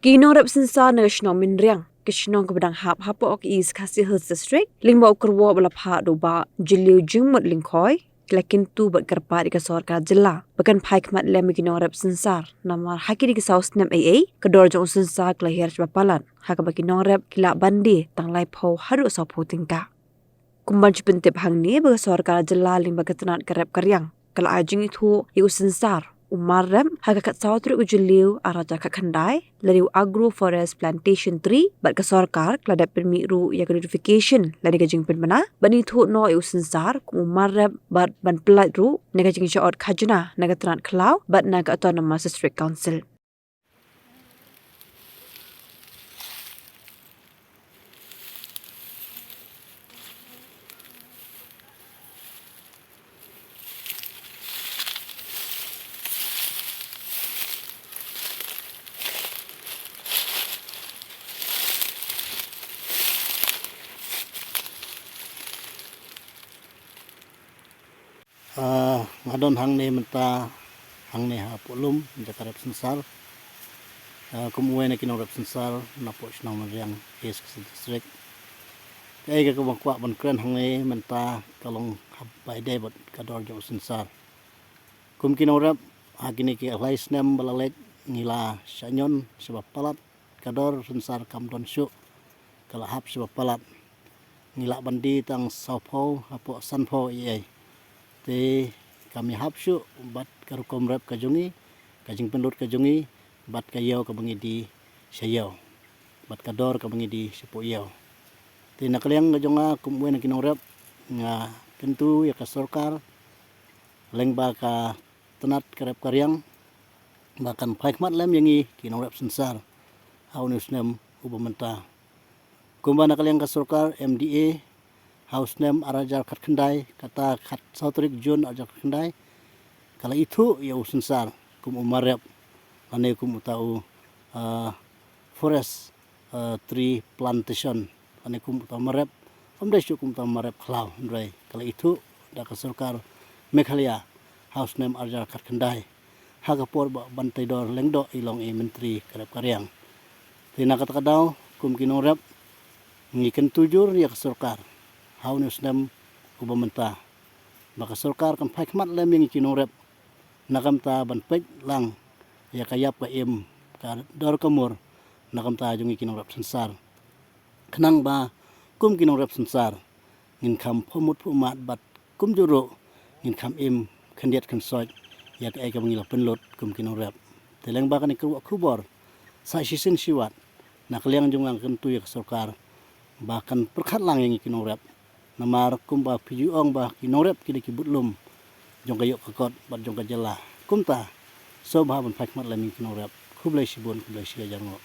Kino rep sensa national minriang kishnong kebedang hap ok East Khasi Hills District lingba ukurwa balapha doba jiliu jingmut lingkoi lakin tu bat kerpa di sorkar jela bahkan paik mat lem kino rep sensar namar haki di saus nem AA kedor jong sensa kelahir bapalan haka baki no rep kila bandi tanglai pau haru sapu tingka kumban cipentip hang ni baga sorkar jela lingba ketenat kerep karyang kala ajing itu iu sensar Umarem haga kat sautru ujiliu araja kat khandai lariu agro forest plantation 3 bat ke sorkar kelada permit ru ya notification lani gajing penmana bani thu no eu sensar umarem bat ban pelat ru naga jing shot khajna naga tranat khlau bat naga autonomous district council ngadon hang ne menta hang ne ha polum jakarep sensar kumwe ne kino rep sensar na po snang mariang East District kai ga ko kwa ban kren hang ne menta kalong bai de bot kador jo sensar kum kino rep agini ki alais nem balalet ngila sanyon sebab palat kador sensar kam don syu kala hap sebab palat ngila bandi tang saupho apo sanpho ye te kami hapsu bat karukom rep kajungi kajing penlut kajungi bat kayo kabangi di sayo bat kador kabangi di sepoyo te nakaliang kajonga kumwen kinong rep nga tentu ya ka sorkar lengba ka tenat karep karyang bahkan paikmat lem yangi kinong rep sensar haunus nem ubamenta kumba nakaliang ka sorkar MDA House name arajar kat kendai kata kat sautrik Jun arajar kat kendai kala itu ya usensar kum umarep ane kum utau forest tree plantation ane kum utau marep amdai kum utau marep khlau ndrai kala itu da ka sarkar Meghalaya House name arajar kat kendai hagapor bantai dor lengdo ilong menteri karep karyang tina kata kadau kum kinorep ngiken tujur ya ka sarkar haunus nem ubamenta maka sorkar kan paikmat lem yang kinorep nakam ta ban pek lang ya kayap ka im ka dor kamur nakam ta jungi kinorep sensar kenang ba kum kinorep sensar ngin kam phomut phumat bat kum juro ngin kam im khandiat kan soj ya ka ekam ngila penlot kum kinorep teleng ba kan ikru khubor sa sisin siwat nakliang jungang kan tu ya sorkar bahkan perkhat lang yang kinorep namar kumba pijuong ba kinorep kili kibutlum jong kayok kakot bat jong kajela kumta so ba ban paikmat lamin kinorep kublai sibon kublai sigajango